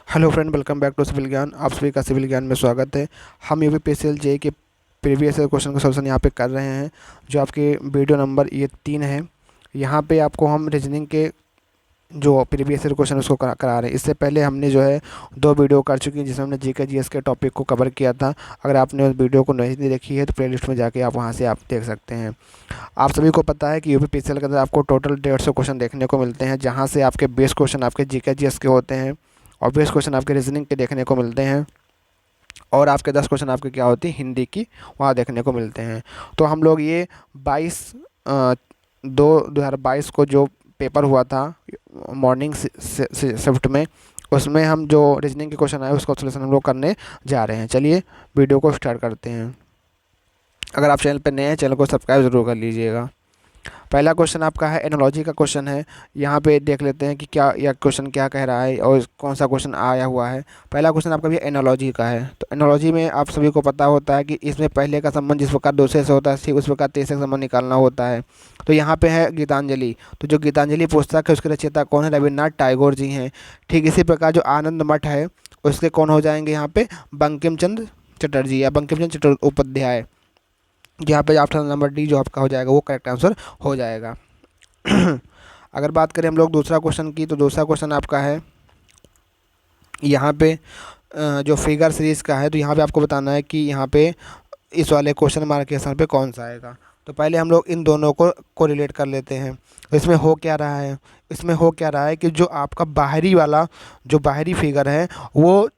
Hello friend, welcome back to Civil Gyan. आप सभी का सिविल ज्ञान में स्वागत है। हम यूपीपीएससी जेईई के प्रीवियस ईयर क्वेश्चन का सॉल्यूशन यहाँ पे कर रहे हैं, जो आपके वीडियो नंबर ये 3 है। यहाँ पे आपको हम रीजनिंग के जो प्रीवियस ईयर क्वेश्चन उसको करा रहे हैं। इससे पहले हमने जो है 2 वीडियो कर चुकी हैं, जिसमें हमने जीके जीएस के टॉपिक को कवर किया था। अगर आपने उस वीडियो को नहीं देखी है तो प्लेलिस्ट में जाके आप वहाँ से आप देख सकते हैं। आप सभी को पता है कि यूपीपीएससी के अंदर आपको टोटल 150 क्वेश्चन देखने को मिलते हैं, जहाँ से आपके बेस क्वेश्चन आपके जीके जीएस के होते हैं और बेस क्वेश्चन आपके रीजनिंग के देखने को मिलते हैं, और आपके 10 क्वेश्चन आपके क्या होती है, हिंदी की, वहाँ देखने को मिलते हैं। तो हम लोग ये 22/2/2022 को जो पेपर हुआ था मॉर्निंग शिफ्ट में, उसमें हम जो रीजनिंग के क्वेश्चन आए उसका सोल्यूशन हम लोग करने जा रहे हैं। चलिए वीडियो को स्टार्ट करते हैं। अगर आप चैनल पर नए हैं, चैनल को सब्सक्राइब ज़रूर कर लीजिएगा। पहला क्वेश्चन आपका है एनालॉजी का क्वेश्चन है। यहाँ पे देख लेते हैं कि क्या यह क्वेश्चन क्या कह रहा है और कौन सा क्वेश्चन आया हुआ है। पहला क्वेश्चन आपका भी एनालॉजी का है। तो एनालॉजी में आप सभी को पता होता है कि इसमें पहले का संबंध जिस प्रकार दूसरे से होता है, ठीक उस प्रकार तीसरे का संबंध निकालना होता है। तो यहाँ पे है गीतांजलि। तो जो गीतांजलि पुस्तक है उसके रचयिता कौन है? रविन्द्रनाथ टैगोर जी हैं। ठीक इसी प्रकार जो आनंद मठ है उसके कौन हो जाएंगे यहाँ पे? बंकिम चंद्र चटर्जी या बंकिम चंद्र चट्टोपाध्याय। यहाँ पे ऑप्शन नंबर डी जो आपका हो जाएगा वो करेक्ट आंसर हो जाएगा। अगर बात करें हम लोग दूसरा क्वेश्चन की, तो दूसरा क्वेश्चन आपका है यहाँ पे जो फिगर सीरीज़ का है। तो यहाँ पे आपको बताना है कि यहाँ पे इस वाले क्वेश्चन मार्क के स्थान पे कौन सा आएगा। तो पहले हम लोग इन दोनों को रिलेट कर लेते हैं। तो इसमें हो क्या रहा है? इसमें हो क्या रहा है कि जो आपका बाहरी वाला जो बाहरी फिगर है वो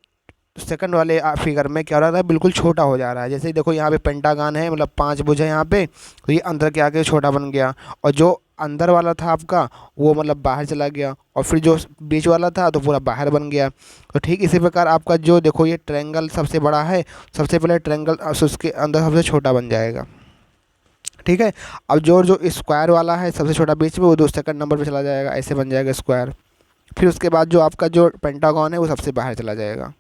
सेकंड वाले फिगर में क्या हो रहा है? बिल्कुल छोटा हो जा रहा है। जैसे देखो यहाँ पे पेंटागन है, मतलब 5 भुज है यहाँ पे, तो ये अंदर के आके छोटा बन गया, और जो अंदर वाला था आपका वो मतलब बाहर चला गया, और फिर जो बीच वाला था तो पूरा बाहर बन गया। तो ठीक इसी प्रकार आपका जो देखो ये ट्रायंगल सबसे बड़ा है, सबसे पहले ट्रायंगल उसके अंदर सबसे छोटा बन जाएगा। ठीक है। अब जो जो स्क्वायर वाला है सबसे छोटा बीच में, वो 2 सेकंड नंबर पे चला जाएगा, ऐसे बन जाएगा स्क्वायर। फिर उसके बाद जो आपका जो पेंटागन है वो सबसे बाहर चला जाएगा,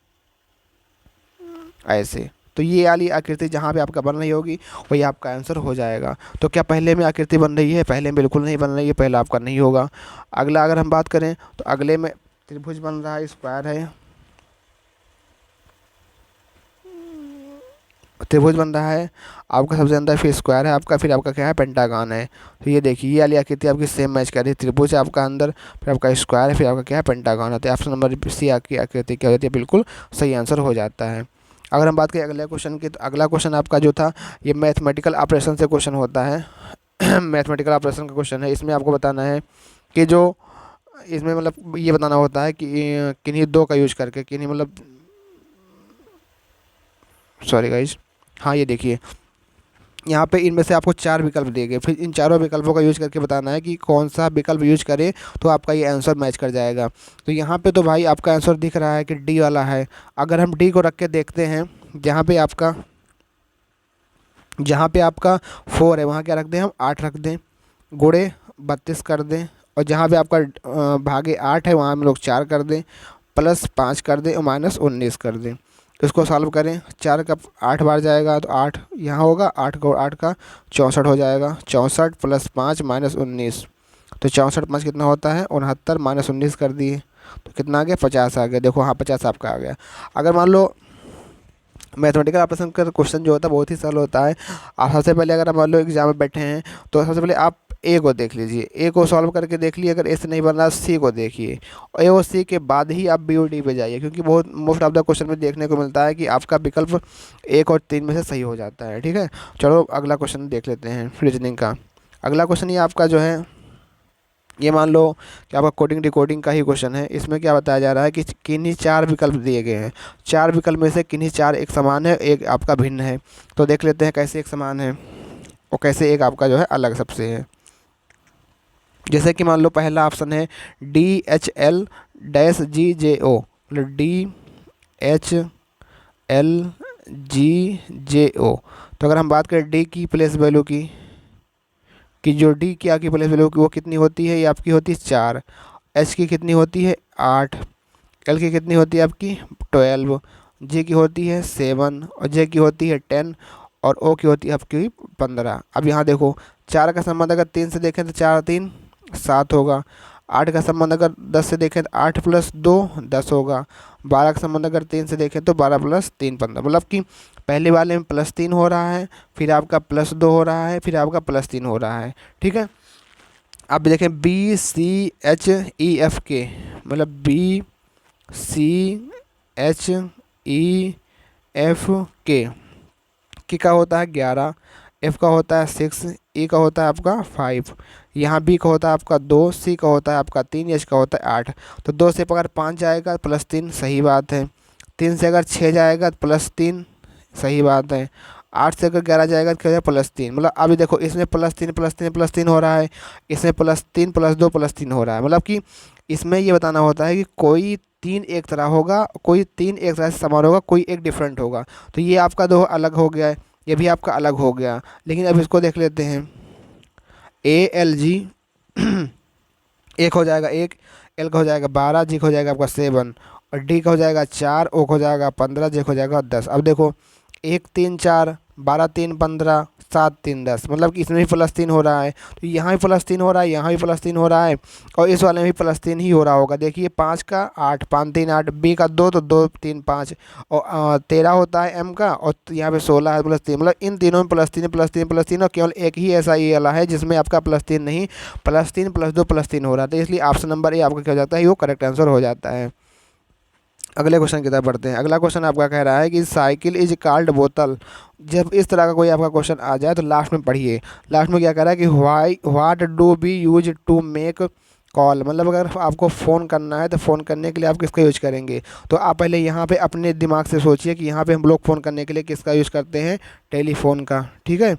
ऐसे। तो ये वाली आकृति जहाँ पे आपका बन रही होगी वही आपका आंसर हो जाएगा। तो क्या पहले में आकृति बन रही है? पहले में बिल्कुल नहीं बन रही है, पहला आपका नहीं होगा। अगला अगर हम बात करें तो अगले में त्रिभुज बन रहा है, स्क्वायर है, त्रिभुज बन रहा है आपका सबसे अंदर, फिर स्क्वायर है आपका, फिर आपका क्या है? पेंटागन है। तो ये देखिए ये वाली आकृति आपकी सेम मैच कर रही है। त्रिभुज है आपका अंदर, फिर आपका स्क्वायर है, फिर आपका क्या है? पेंटागन है। तो ऑप्शन नंबर सी आपकी आकृति क्या हो जाती है? बिल्कुल सही आंसर हो जाता है। अगर हम बात करें अगले क्वेश्चन की, तो अगला क्वेश्चन आपका जो था ये मैथमेटिकल ऑपरेशन से क्वेश्चन होता है। मैथमेटिकल ऑपरेशन का क्वेश्चन है। इसमें आपको बताना है कि जो इसमें मतलब ये बताना होता है कि किन्हीं 2 का यूज करके, किन्हीं मतलब सॉरी गाइज, हाँ ये देखिए यहाँ पे इनमें से आपको 4 विकल्प दिए गए, फिर इन चारों विकल्पों का यूज करके बताना है कि कौन सा विकल्प यूज करें तो आपका ये आंसर मैच कर जाएगा। तो यहाँ पे तो भाई आपका आंसर दिख रहा है कि डी वाला है। अगर हम डी को रख के देखते हैं, जहाँ पे आपका 4 है वहाँ क्या रख दें? हम 8 रख दें, गुणे 32 कर दें, और जहाँ पे आपका भागे 8 है वहाँ हम लोग 4 कर दें, प्लस 5 कर दें और माइनस 19 कर दें। इसको सॉल्व करें, 4 का 8 बार जाएगा तो 8 यहाँ होगा, 8 को 8 का 64 हो जाएगा। 64 प्लस 5 माइनस 19, तो 64 5 कितना होता है? 69, माइनस 19 कर दिए तो कितना आ गया? 50 आ गया। देखो हाँ 50 आपका आ गया। अगर मान लो मैथमेटिकल ऑपरेशन का क्वेश्चन जो होता है बहुत ही सरल होता है। आप सबसे पहले अगर आप मान लो एग्जाम में बैठे हैं तो सबसे पहले आप ए को देख लीजिए, ए को सॉल्व करके देख लीजिए। अगर ए से नहीं बन रहा सी को देखिए, और ए और सी के बाद ही आप बी और डी पे जाइए, क्योंकि बहुत मोस्ट ऑफ द क्वेश्चन में देखने को मिलता है कि आपका विकल्प 1 और 3 में से सही हो जाता है। ठीक है, चलो अगला क्वेश्चन देख लेते हैं रीजनिंग का। अगला क्वेश्चन ये आपका जो है, ये मान लो कि आपका कोडिंग डिकोडिंग का ही क्वेश्चन है। इसमें क्या बताया जा रहा है कि किन्हीं 4 विकल्प दिए गए हैं, 4 विकल्प में से किन्हीं 4 एक समान है, एक आपका भिन्न है। तो देख लेते हैं कैसे एक समान है और कैसे एक आपका जो है अलग सबसे है। जैसे कि मान लो पहला ऑप्शन है DHL-GJO, मतलब DHLGJO। तो अगर हम बात करें डी की प्लेस वैल्यू की, कि जो डी की आपकी प्लेस वैल्यू की वो कितनी होती है? ये आपकी होती है 4। एच की कितनी होती है? 8। एल की कितनी होती है आपकी? 12। जे की होती है 7, और जे की होती है 10, और ओ की होती है आपकी 15। अब यहाँ देखो 4 का संबंध अगर 3 से देखें तो 4 3 7 होगा। 8 का संबंध अगर 10 से देखें तो 8 + 2 10 होगा। 12 का संबंध अगर 3 से देखें तो 12 + 3 15, मतलब कि पहले वाले में +3 हो रहा है, फिर आपका +2 हो रहा है, फिर आपका +3 हो रहा है। ठीक है, अब देखें BCHEFK, मतलब BCHEFK की का होता है 11, एफ का होता है 6, ई का होता है आपका 5, यहाँ बी का होता है आपका 2, सी का होता है आपका 3, एच का होता है 8। तो 2 से अगर 5 जाएगा +3, सही बात है। 3 से अगर 6 जाएगा +3, सही बात है। 8 से अगर 11 जाएगा तो क्या हो जाएगा +3, मतलब अभी देखो इसमें +3 +3 +3 हो रहा है, इसमें +3 +2 +3 हो रहा है, मतलब कि इसमें ये बताना होता है कि कोई 3 एक तरह होगा, कोई 3 एक तरह से समान होगा, कोई एक डिफरेंट होगा। तो ये आपका 2 अलग हो गया है, ये भी आपका अलग हो गया। लेकिन अब इसको देख लेते हैं, ALG एक हो जाएगा 1, एल का हो जाएगा 12, जी का हो जाएगा आपका 7, और डी का हो जाएगा 4, ओ का हो जाएगा 15, जे का हो जाएगा 10। अब देखो 1 3 4, 12 3 15, 7 3 10, मतलब कि इसमें भी +3 हो रहा है, तो यहाँ भी +3 हो रहा है, यहाँ भी +3 हो रहा है, और इस वाले में भी +3 ही हो रहा होगा। देखिए 5 का 8, 5 3 8, बी का 2 तो 2 3 5, और 13 होता है एम का, और यहाँ पे 16 है +3, मतलब इन तीनों में +3 +3 +3, और केवल एक ही ऐसा ये वाला है जिसमें आपका +3 नहीं, +3 +2 +3 हो रहा था, इसलिए ऑप्शन नंबर ए आपका क्या हो जाता है, वो करेक्ट आंसर हो जाता है। अगले क्वेश्चन की तरफ बढ़ते हैं। अगला क्वेश्चन आपका कह रहा है कि साइकिल इज कॉल्ड बोतल। जब इस तरह का कोई आपका क्वेश्चन आ जाए तो लास्ट में पढ़िए, लास्ट में क्या कह रहा है कि why what do we use to make call, मतलब अगर आपको फ़ोन करना है तो फ़ोन करने के लिए आप किसका यूज करेंगे। तो आप पहले यहाँ पे अपने दिमाग से सोचिए कि यहाँ पे हम लोग फ़ोन करने के लिए किसका यूज़ करते हैं, टेलीफोन का। ठीक है,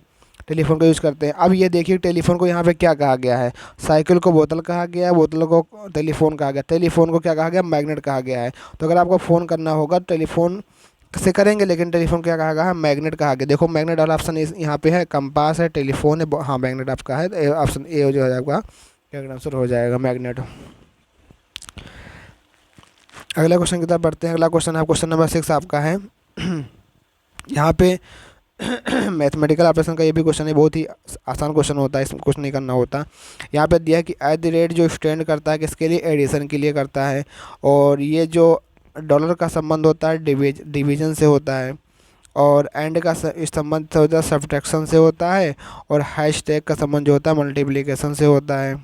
टेलीफोन का यूज़ करते हैं। अब ये देखिए टेलीफोन को यहाँ पे क्या कहा गया है, साइकिल को बोतल कहा गया है, बोतल को टेलीफोन कहा गया, टेलीफोन को क्या कहा गया, मैग्नेट कहा गया है। तो अगर आपको फ़ोन करना होगा टेलीफोन से करेंगे, लेकिन टेलीफोन क्या कहा गया है, मैग्नेट कहा गया। देखो मैग्नेट वाला ऑप्शन यहाँ पे है, कंपास है, टेलीफोन है, हाँ मैग्नेट आपका है, तो ऑप्शन ए जो है आपका क्या आंसर हो जाएगा, मैग्नेट। अगला क्वेश्चन की तरफ बढ़ते हैं। अगला क्वेश्चन है क्वेश्चन नंबर 6 आपका है यहाँ पे मैथमेटिकल ऑपरेशन का ये भी क्वेश्चन है, बहुत ही आसान क्वेश्चन होता है, इसमें कुछ नहीं करना होता। यहाँ पे दिया है कि एट द रेट जो स्टैंड करता है किसके लिए, एडिशन के लिए करता है, और ये जो डॉलर का संबंध होता है डिवीजन से होता है, और एंड का संबंध से होता है सब्ट्रैक्शन से होता है, और हैशटैग का संबंध जो होता है मल्टीप्लिकेशन से होता है।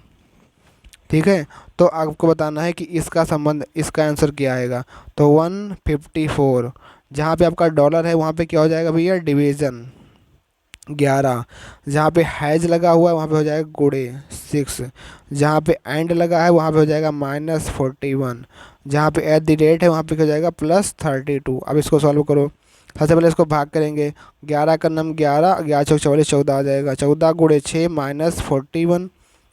ठीक है, तो आपको बताना है कि इसका संबंध, इसका आंसर क्या आएगा। तो 154, जहाँ पे आपका डॉलर है वहाँ पे क्या हो जाएगा भैया, डिवीज़न 11, जहाँ पे हैज लगा हुआ है वहाँ पे हो जाएगा गुणे 6, जहाँ पे एंड लगा है वहाँ पे हो जाएगा -41, जहाँ पे एट द रेट है वहाँ पे हो जाएगा +32। अब इसको सॉल्व करो, सबसे पहले इसको भाग करेंगे, 11 का नम 11, 11 चौक 44, 14 आ जाएगा, 14 गुणे 6 -41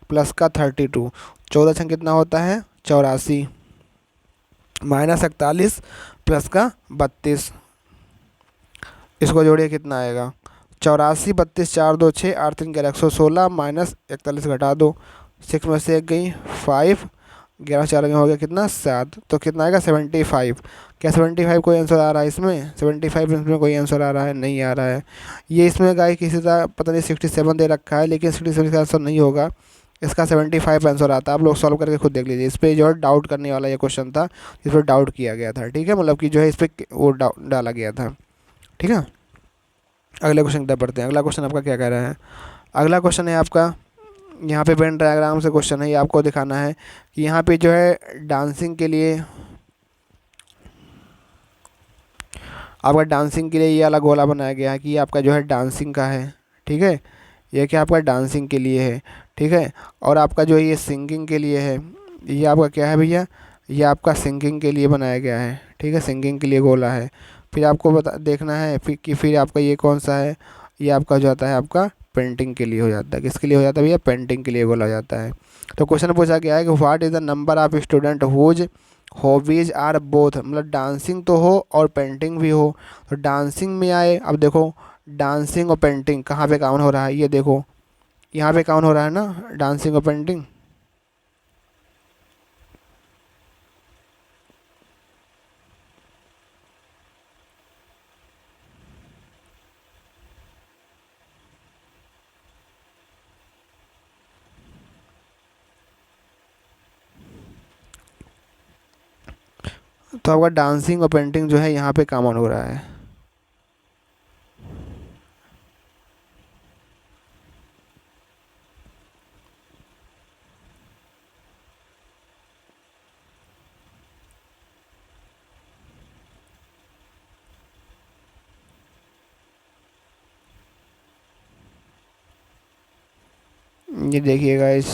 प्लस का 32, 14 छंग कितना होता है 84, -41 प्लस का 32, इसको जोड़िए कितना आएगा 84, 32, 4 2 6, 8 3 11, 116 -41 घटा दो, 6 में से 1 गई 5, 11 4 हो गया कितना 7, तो कितना आएगा 75। क्या 75 कोई आंसर आ रहा है इसमें, 75 इसमें कोई आंसर आ रहा है, नहीं आ रहा है। ये इसमें गाय किसी तरह पता नहीं 67 दे रखा है, लेकिन 67 का आंसर नहीं होगा, इसका 75 आंसर आता है। आप लोग सॉल्व करके खुद देख लीजिए, इस पर जो है डाउट करने वाला ये क्वेश्चन था, इस पर डाउट किया गया था। ठीक है, मतलब कि जो है इस पर वो डाला गया था। ठीक है, अगले क्वेश्चन की तरफ बढ़ते हैं। अगला क्वेश्चन आपका क्या कह रहा है, अगला क्वेश्चन है आपका, यहाँ पे वेन डायग्राम से क्वेश्चन है, ये आपको दिखाना है कि यहाँ पे जो है डांसिंग के लिए, आपका डांसिंग के लिए ये अलग गोला बनाया गया है कि ये आपका जो है डांसिंग का है। ठीक है, ये क्या आपका डांसिंग के लिए है। ठीक है, और आपका जो है ये सिंगिंग के लिए है, ये आपका क्या है भैया, ये आपका सिंगिंग के लिए बनाया गया है। ठीक है, सिंगिंग के लिए गोला है। फिर आपको बता देखना है फिर कि फिर आपका ये कौन सा है, ये आपका जो आता है आपका पेंटिंग के लिए हो जाता है, किसके लिए हो जाता है भैया, पेंटिंग के लिए गोला हो जाता है। तो क्वेश्चन पूछा गया है कि what is the number of student whose hobbies are both, मतलब डांसिंग तो हो और पेंटिंग भी हो। तो डांसिंग में आए, अब देखो डांसिंग और पेंटिंग कहाँ पे काउंट हो रहा है, ये देखो यहाँ पे काउंट हो रहा है ना डांसिंग और पेंटिंग। तो आपका डांसिंग और पेंटिंग जो है यहाँ पे कॉमन हो रहा है। ये देखिएगा इस,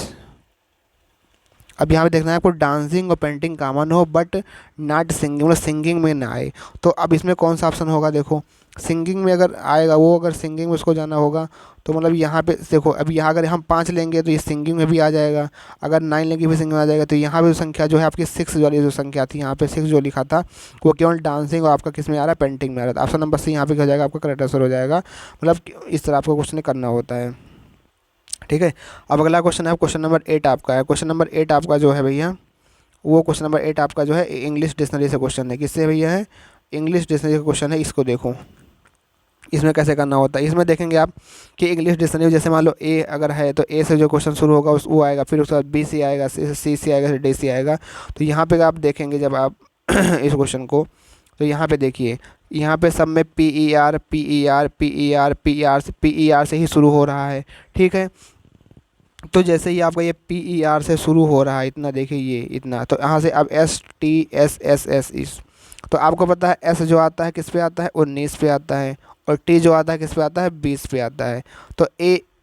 अब यहाँ पे देखना है आपको डांसिंग और पेंटिंग कॉमन हो बट नॉट सिंगिंग, मतलब सिंगिंग में ना आए। तो अब इसमें कौन सा ऑप्शन होगा, देखो सिंगिंग में अगर आएगा वो, अगर सिंगिंग में उसको जाना होगा तो मतलब यहाँ पे देखो, अब यहाँ अगर हम 5 लेंगे तो ये सिंगिंग में भी आ जाएगा, अगर 9 लेंगे भी सिंगिंग में आ जाएगा। तो यहाँ पे जो संख्या जो है आपकी 6 वाली जो संख्या थी, यहाँ पे 6 जो लिखा था वो केवल डांसिंग और आपका किस में आ रहा है, पेंटिंग में आ रहा है। तो ऑप्शन नंबर सी यहाँ पे क्या हो जाएगा, आपका करेक्ट आंसर हो जाएगा। मतलब इस तरह आपको क्वेश्चन करना होता है, ठीक है। अब अगला क्वेश्चन है क्वेश्चन नंबर 8 आपका है। क्वेश्चन नंबर 8 आपका जो है भैया, वो क्वेश्चन नंबर 8 आपका जो है इंग्लिश डिक्शनरी से क्वेश्चन है। किससे भैया है, इंग्लिश डिक्शनरी का क्वेश्चन है। इसको देखो इसमें कैसे करना होता है। इसमें देखेंगे आप कि इंग्लिश डिक्शनरी जैसे मान लो ए अगर है तो ए से जो क्वेश्चन शुरू होगा उस वो आएगा, फिर उसके बाद बी से आएगा, सी से आएगा, फिर डी से आएगा। तो यहाँ पे आप देखेंगे जब आप इस क्वेश्चन को, तो यहाँ पे देखिए, यहाँ पे सब में P E R P E R P E R P E R P E R से ही शुरू हो रहा है, ठीक है। तो जैसे ही आपका ये पी ई आर से शुरू हो रहा है इतना, देखिए ये इतना, तो यहाँ से अब S T S S S इस, तो आपको पता है एस जो आता है किस पे आता है, 19 पे आता है, और टी जो आता है किस पे आता है, 20 पे आता है। तो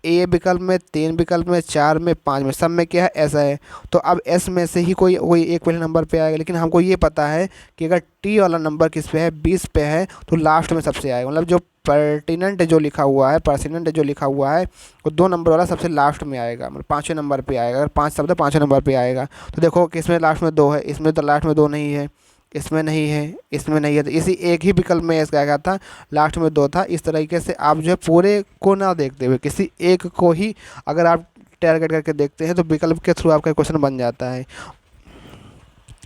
ए विकल्प में, 3 विकल्प में, 4 में, 5 में, सब में क्या है, ऐसा है। तो अब एस में से ही कोई कोई एक पहले नंबर पे आएगा, लेकिन हमको ये पता है कि अगर टी वाला नंबर किस पे है, 20 पे है, तो लास्ट में सबसे आएगा। मतलब जो पर्टिनेंट जो लिखा हुआ है, पर्टिनेंट जो लिखा हुआ है वो 2 नंबर वाला सबसे लास्ट में आएगा, मतलब 5वें नंबर पे आएगा। अगर 5 शब्द है 5वें नंबर पे आएगा। तो देखो किसमें लास्ट में 2 है, इसमें तो लास्ट में 2 नहीं है, इसमें नहीं है, इसमें नहीं है, तो इसी एक ही विकल्प में इसका क्या था, लास्ट में 2 था। इस तरीके से आप जो है पूरे को ना देखते हुए किसी एक को ही अगर आप टारगेट करके देखते हैं तो विकल्प के थ्रू आपका क्वेश्चन बन जाता है,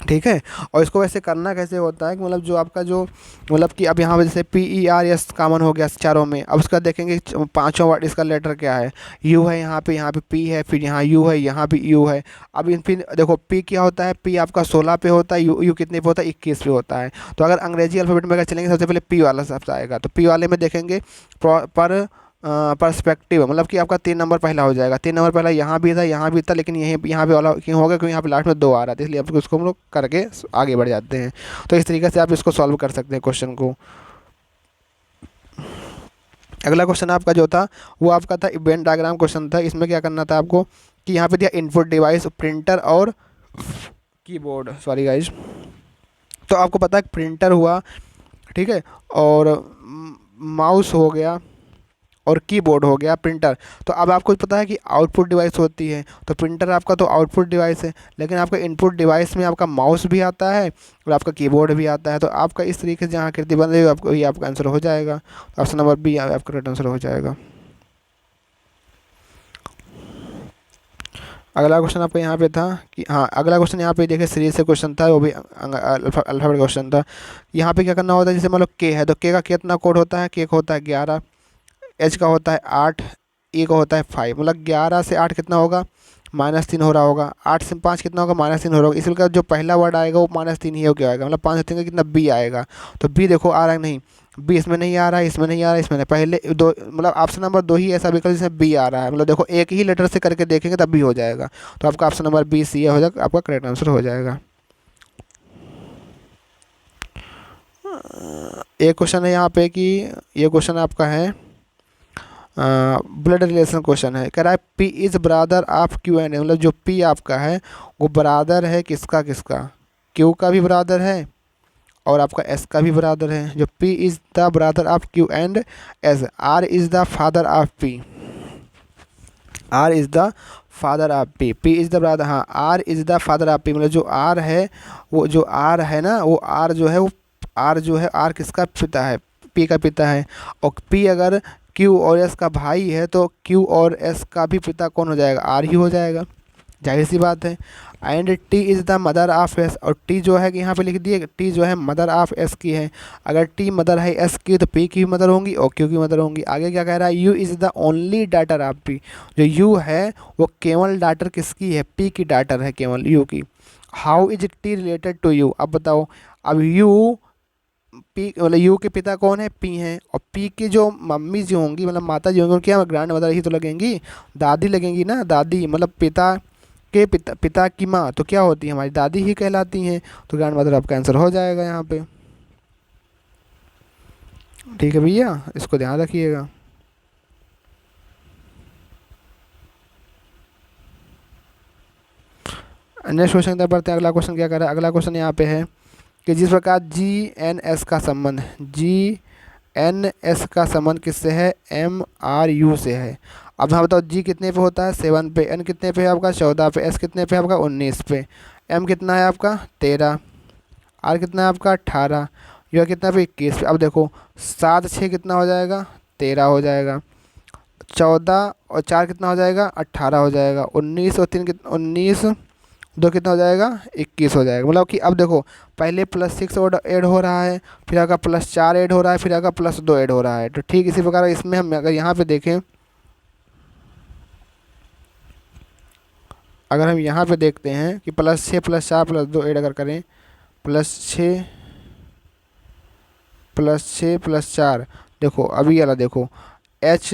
ठीक है। और इसको वैसे करना कैसे होता है कि मतलब जो आपका जो, मतलब कि अब यहाँ पे जैसे P E R S common हो गया चारों में। अब उसका देखेंगे पांचों वर्ड इसका लेटर क्या है, यू है, यहाँ पे पी है, फिर यहाँ यू है, यहाँ भी यू है। अब इन फिर देखो पी क्या होता है, पी आपका 16 पे होता है, यू कितने पे होता है, 21 पे होता है। तो अगर अंग्रेजी अल्फ़ाबेट में अगर चलेंगे सबसे पहले पी वाला शब्द आएगा, तो पी वाले में देखेंगे पर पर्सपेक्टिव, मतलब कि आपका 3 नंबर पहला हो जाएगा। 3 नंबर पहला यहाँ भी था, यहाँ भी था, लेकिन यहीं यहाँ पे वाला क्यों होगा, क्योंकि यहाँ पे लास्ट में 2 आ रहा था, इसलिए आप उसको हम लोग करके आगे बढ़ जाते हैं। तो इस तरीके से आप इसको सॉल्व कर सकते हैं क्वेश्चन को। अगला क्वेश्चन आपका जो था वो आपका था इवेंट डायग्राम क्वेश्चन था। इसमें क्या करना था आपको कि यहाँ पे दिया इनपुट डिवाइस, प्रिंटर और कीबोर्ड, सॉरी गाइज। तो आपको पता है प्रिंटर हुआ, ठीक है, और माउस हो गया, और कीबोर्ड हो गया, प्रिंटर। तो अब आपको पता है कि आउटपुट डिवाइस होती है, तो प्रिंटर आपका तो आउटपुट डिवाइस है, लेकिन आपका इनपुट डिवाइस में आपका माउस भी आता है और आपका कीबोर्ड भी आता है। तो आपका इस तरीके से जहाँ आकृति बन रही है आपको ये आपका आंसर हो जाएगा। ऑप्शन नंबर बी आपका करेक्ट आंसर हो जाएगा। अगला क्वेश्चन आपका यहाँ पे था कि हाँ, अगला क्वेश्चन यहाँ पे देखिए सीरीज से क्वेश्चन था, वो भी अल्फ़ाबेट क्वेश्चन था। यहाँ पे क्या करना होता है, जैसे मान लो के है तो के का कितना कोड होता है, के का होता है 11, एच का होता है 8, ई का होता है 5। मतलब 11 से 8 कितना होगा, -3 हो रहा होगा। 8 से 5 कितना होगा, -3 हो रहा होगा। इसलिए का जो पहला वर्ड आएगा वो -3 ही हो गया आएगा, मतलब 5 से 3 का कितना बी आएगा। तो बी देखो आ रहा है नहीं, बी इसमें नहीं आ रहा है, इसमें नहीं आ रहा है, इसमें नहीं। पहले 2 मतलब ऑप्शन नंबर 2 ही ऐसा विकल्प जिसमें बी आ रहा है, मतलब देखो एक ही लेटर से करके देखेंगे तब बी हो जाएगा। तो आपका ऑप्शन नंबर बी सी हो जाएगा, आपका करेक्ट आंसर हो जाएगा। एक क्वेश्चन है यहाँ पे कि ये क्वेश्चन आपका है ब्लड रिलेशन क्वेश्चन है। कह रहा है P is brother of Q and A, मतलब जो पी आपका है वो ब्रादर है किसका किसका, क्यू का भी ब्रादर है और आपका एस का भी ब्रादर है। जो P is the brother of Q and S, R is the father of P, R is the father of P, P is the brother, हाँ R is the father of P. मतलब जो are है वो, जो are है ना वो are जो है वो, आर जो है आर किसका पिता है, पी का पिता है। और पी अगर क्यू और एस का भाई है तो क्यू और एस का भी पिता कौन हो जाएगा, आर ही हो जाएगा, जाहिर सी बात है। And T is the mother of S, और टी जो है कि यहाँ पे लिख दिए टी जो है मदर ऑफ एस की है। अगर टी मदर है एस की तो पी की भी मदर होंगी और क्यू की मदर होंगी। आगे क्या कह रहा है, you is the only daughter of P, जो यू है वो केवल डाटर किसकी है, पी की डाटर है केवल यू की। How is T related to U, अब बताओ। अब यू, पी मतलब यू के पिता कौन है, पी हैं, और पी की जो मम्मी जी होंगी मतलब माता जी होंगी, क्या ग्रैंड मदर ही तो लगेंगी, दादी लगेंगी ना, दादी मतलब पिता के पिता की माँ तो क्या होती है, हमारी दादी ही कहलाती हैं। तो ग्रैंड मदर आपका आंसर हो जाएगा यहाँ पे। ठीक है भैया, इसको ध्यान रखिएगा। नेक्स्ट क्वेश्चन की तरफ बढ़ते हैं। अगला क्वेश्चन क्या कर रहा है, अगला क्वेश्चन यहाँ पे है कि जिस प्रकार जी एन एस का संबंध, जी एन एस का संबंध किससे है, एम आर यू से है। अब यहाँ बताओ जी कितने पे होता है, 7 पे, एन कितने पे है आपका, 14 पे, एस कितने पे है आपका, 19 पे, एम कितना है आपका 13, आर कितना है आपका 18, यू कितना पे 21 पे। अब देखो 7 6 कितना हो जाएगा, 13 हो जाएगा, 14 और 4 कितना हो जाएगा, 18 हो जाएगा, 19 और 3 कितना, 19 दो कितना हो जाएगा, 21 हो जाएगा। मतलब कि अब देखो पहले +6 और ऐड हो रहा है, फिर आपका +4 ऐड हो रहा है, फिर आपका +2 ऐड हो रहा है। तो ठीक इसी प्रकार इसमें हम अगर यहाँ पे देखें, अगर हम यहाँ पे देखते हैं कि +6 +4 +2 ऐड अगर करें, +6 +4, देखो अभी वाला देखो, एच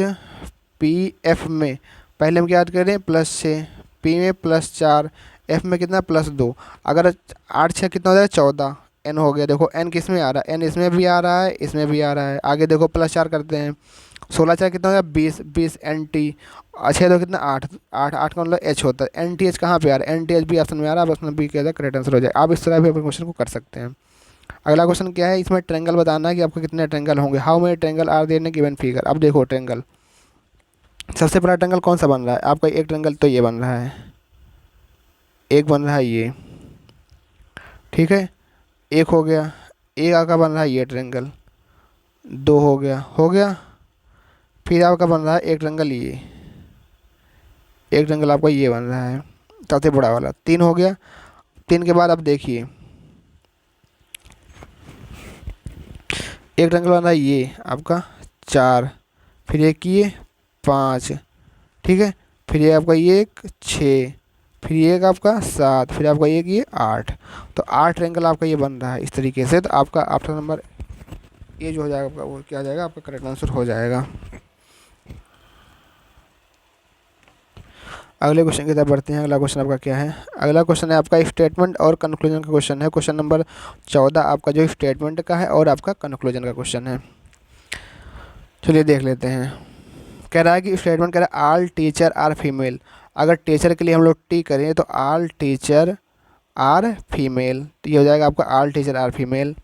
पी एफ में पहले हम क्या याद करें, +6, पी में +4, एफ में कितना +2, अगर 8 6 कितना हो जाएगा 14, एन हो गया। देखो एन किस में आ रहा है, एन इसमें भी आ रहा है, इसमें भी आ रहा है। आगे देखो +4 करते हैं, 16 4 कितना हो गया 20, 20 एन टी, अच्छा तो कितना 8 8 8 का मतलब एच होता है। एन टी एच कहाँ पे आ रहा है, एन टी एच भी ऑप्शन में आ रहा है, ऑप्शन बी क्या करेक्ट आंसर हो जाए। आप इस तरह भी अपने क्वेश्चन को कर सकते हैं। अगला क्वेश्चन क्या है, इसमें ट्रेंगल बताना है कि आपको कितने ट्रेंगल होंगे, how many triangle are there in given figure. अब देखो ट्रेंगल, सबसे बड़ा ट्रेंगल कौन सा बन रहा है आपका, एक ट्रेंगल तो ये बन रहा है, एक बन रहा है ये, ठीक है, एक हो गया, एक आपका बन रहा है ये ट्रेंगल, दो हो गया, फिर आपका बन रहा है एक ट्रेंगल ये, एक ट्रेंगल आपका ये बन रहा है सबसे बड़ा वाला, तीन हो गया। तीन के बाद अब देखिए एक ट्रेंगल बन रहा है ये आपका 4, फिर एक ये 5, ठीक है, फिर ये आपका ये एक 6, फिर ये एक आपका 7, फिर आपका एक ये 8। तो 8 ट्रेंगल आपका ये बन रहा है इस तरीके से। तो आपका ऑप्शन नंबर ये जो हो जाएगा आपका, वो क्या आ जाएगा आपका करेक्ट आंसर हो जाएगा। अगले क्वेश्चन की तरफ बढ़ते हैं। अगला क्वेश्चन आपका क्या है, अगला क्वेश्चन है आपका स्टेटमेंट और कंक्लूजन का क्वेश्चन है। क्वेश्चन नंबर 14 आपका जो स्टेटमेंट का है और आपका कंक्लूजन का क्वेश्चन है। चलिए देख लेते हैं। कह रहा है कि स्टेटमेंट कह रहा है ऑल टीचर आर फीमेल। अगर टीचर के लिए हम लोग टी करें तो ऑल टीचर आर फीमेल, तो ये हो जाएगा आपका all teacher are female.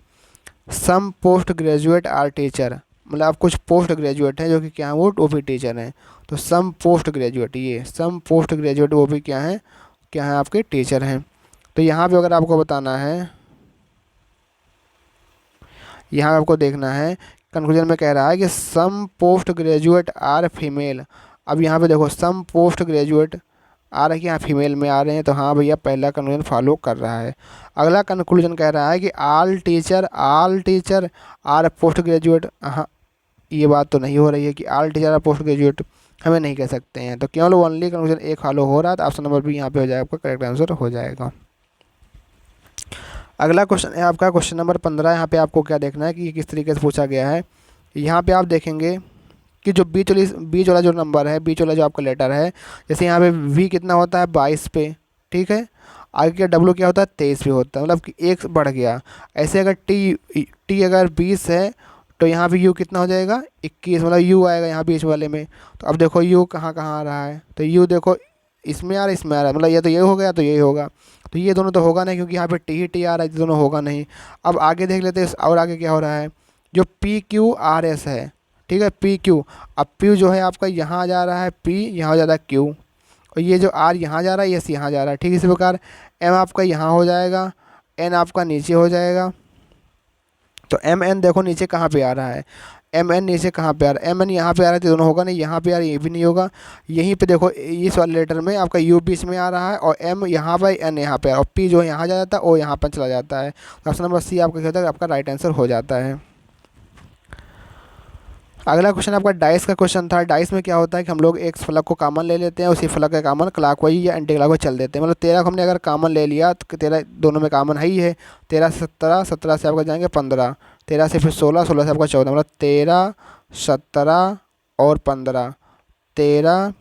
Some post graduate are teacher, मतलब आप कुछ पोस्ट ग्रेजुएट हैं जो कि क्या है वो भी टीचर हैं। तो सम पोस्ट ग्रेजुएट, ये सम पोस्ट ग्रेजुएट वो भी क्या है आपके टीचर हैं। तो यहाँ पे अगर आपको बताना है, यहाँ आपको देखना है कंक्लूजन में कह रहा है कि सम पोस्ट ग्रेजुएट आर फीमेल। अब यहाँ पे देखो सम पोस्ट ग्रेजुएट आ रहा है कि यहाँ फीमेल में आ रहे हैं, तो हाँ भैया पहला कंक्लूजन फॉलो कर रहा है। अगला कंक्लूजन कह रहा है कि all teacher R post graduate, हाँ ये बात तो नहीं हो रही है कि all teacher R post graduate, हमें नहीं कह सकते हैं। तो केवल ओनली कंक्लूजन एक फॉलो हो रहा है, तो ऑप्शन नंबर बी यहाँ पे हो जाएगा, आपका करेक्ट आंसर हो जाएगा। अगला क्वेश्चन है आपका क्वेश्चन नंबर 15। यहाँ पे आपको क्या देखना है कि किस तरीके से पूछा गया है। यहाँ पे आप देखेंगे कि जो बीच वाला जो नंबर है, बीच वाला जो आपका लेटर है, जैसे यहाँ पे वी कितना होता है 22 पे, ठीक है, आगे का डब्ल्यू क्या होता है 23 पे होता है, मतलब कि एक बढ़ गया। ऐसे अगर टी अगर 20 है तो यहाँ पे यू कितना हो जाएगा 21, मतलब यू आएगा यहाँ बीच वाले में। तो अब देखो यू कहाँ कहाँ आ रहा है, तो यू देखो इसमें आ रहा है, इसमें आ रहा है, मतलब ये तो ये हो गया तो ये होगा। तो ये दोनों तो होगा नहीं क्योंकि यहाँ पे टी ही टी आ रहा है, तो दोनों होगा नहीं। अब आगे देख लेते हैं और आगे क्या हो रहा है, जो पी क्यू आर एस है, ठीक है, पी क्यू। अब पी जो है आपका यहाँ जा रहा है, पी यहाँ जा रहा है क्यू, और ये जो आर यहाँ जा रहा है, एस यहाँ जा रहा है, ठीक है। इसी प्रकार एम आपका यहाँ हो जाएगा, एन आपका नीचे हो जाएगा। तो एम एन देखो नीचे कहाँ पे आ रहा है, एम एन नीचे कहाँ पे आ रहा है, एम एन यहाँ पे आ रहा है, तो दोनों होगा नहीं, यहाँ पे आ रहा है ये भी नहीं होगा। यहीं पे देखो इस वाले लेटर में आपका यू बीच में आ रहा है और एम यहाँ पर, एन यहाँ पे, और पी जो है यहाँ जा जाता है, ओ यहाँ पर चला जाता है। ऑप्शन नंबर सी आपका क्या होता है, आपका राइट आंसर हो जाता है। अगला क्वेश्चन आपका डाइस का क्वेश्चन था। डाइस में क्या होता है कि हम लोग एक फलक को कॉमन ले लेते हैं, उसी फलक का कॉमन क्लॉकवाइज या एंटी क्लॉकवाइज चल देते हैं। मतलब 13 को हमने अगर कॉमन ले लिया तो 13 दोनों में कॉमन है ही है। 13 से 17, 17 से आपका जाएंगे 15, 13 से फिर 16, 16 से आपका 14, मतलब 13, 17 और 15, 13,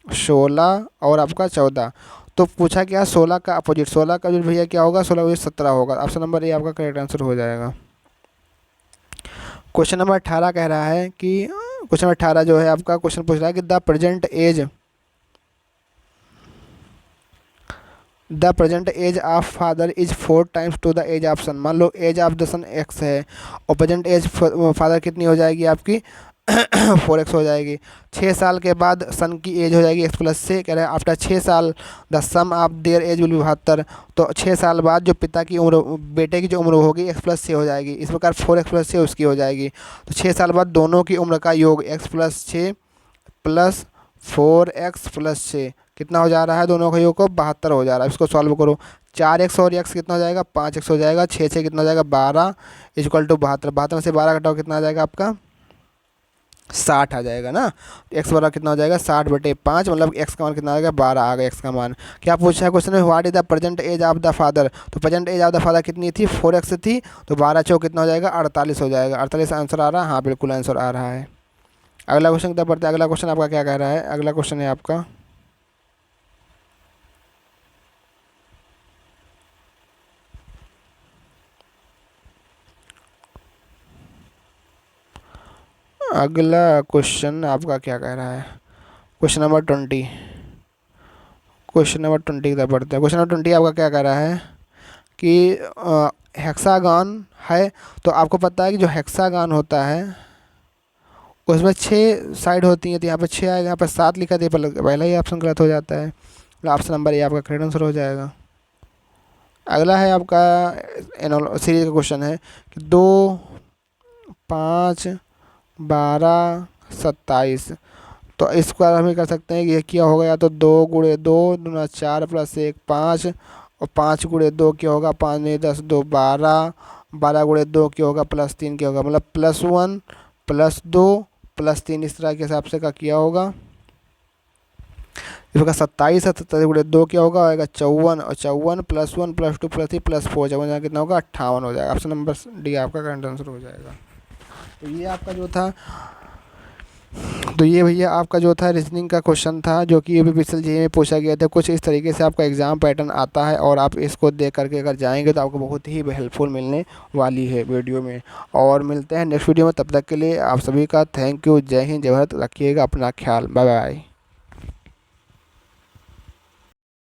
16 और आपका 14। तो पूछा क्या 16 का अपोजिट, 16 का जो भैया क्या होगा, 16 का 17 होगा। ऑप्शन नंबर ए आपका करेक्ट आंसर हो जाएगा। क्वेश्चन नंबर 18 कह रहा है कि क्वेश्चन नंबर 18 जो है आपका क्वेश्चन पूछ रहा है कि the present age of father is 4 times to the age of son. मान लो age of the son X है और प्रेजेंट एज फादर कितनी हो जाएगी आपकी 4x हो जाएगी। 6 साल के बाद सन की एज हो जाएगी x+6। कह रहे हैं आफ्टर 6 साल the sum of their age will be 72। तो 6 साल बाद जो पिता की उम्र, बेटे की जो उम्र होगी x+6 हो जाएगी। इस प्रकार 4x+6 उसकी हो जाएगी। तो 6 साल बाद दोनों की उम्र का योग x+6 प्लस 4x+6 कितना हो जा रहा है, दोनों का योग को 72 हो जा रहा है। इसको सॉल्व करो, 4x और x कितना हो जाएगा, 5x हो जाएगा, 6 से कितना हो जाएगा 12 इक्वल टू 72। 72 में से 12 घटाओ कितना आ जाएगा आपका 60 आ जाएगा ना। एक्स वाला कितना हो जाएगा 60/5, मतलब एक्स का मान कितना आ जाएगा 12 आ गया एक्स का मान। क्या पूछा है क्वेश्चन में, what is the present age of the father. तो present age of the father कितनी थी 4x थी, तो 12 चौक कितना हो जाएगा 48 हो जाएगा। 48 आंसर आ रहा है, हाँ बिल्कुल आंसर आ रहा है। अगला क्वेश्चन कितना पढ़ते हैं। अगला क्वेश्चन आपका क्या कह रहा है, अगला क्वेश्चन है आपका अगला क्वेश्चन आपका क्या कह रहा है, क्वेश्चन नंबर 20। क्वेश्चन नंबर 20 की तरफ पढ़ते हैं। क्वेश्चन नंबर 20 आपका क्या कह रहा है कि हेक्सागन है। तो आपको पता है कि जो हेक्सागन होता है उसमें 6 साइड होती हैं, तो यहाँ पे 6 आएगा, यहाँ पे 7 लिखा था, पहला ही ऑप्शन गलत हो जाता है। ऑप्शन नंबर ये आपका करेक्ट आंसर हो जाएगा। अगला है आपका सीरीज का क्वेश्चन है कि 2, 5, 12, 27। तो इसको हम ये कर सकते हैं कि ये क्या होगा, या तो 2 × 2 दूना 4 + 1 5, और 5 × 2 क्या होगा 5 नहीं 10 2 12, 12 × 2 क्या होगा +3 क्या होगा, मतलब +1 +2 +3 इस तरह के हिसाब से का किया होगा। इसका 27 है, 27 × 2 क्या होगा आएगा 54, और 54 +1 +2 +3 +4 54 कितना होगा 58 हो जाएगा। ऑप्शन नंबर डी आपका करेक्ट आंसर हो जाएगा। तो ये आपका जो था, तो ये भैया आपका जो था रीजनिंग का क्वेश्चन था, जो कि यूपीपीसीएल जेईई में पूछा गया था। कुछ इस तरीके से आपका एग्ज़ाम पैटर्न आता है, और आप इसको देख करके अगर जाएंगे तो आपको बहुत ही हेल्पफुल मिलने वाली है वीडियो में। और मिलते हैं नेक्स्ट वीडियो में, तब तक के लिए आप सभी का थैंक यू। जय हिंद, जय भारत, रखिएगा अपना ख्याल, बाय बाय।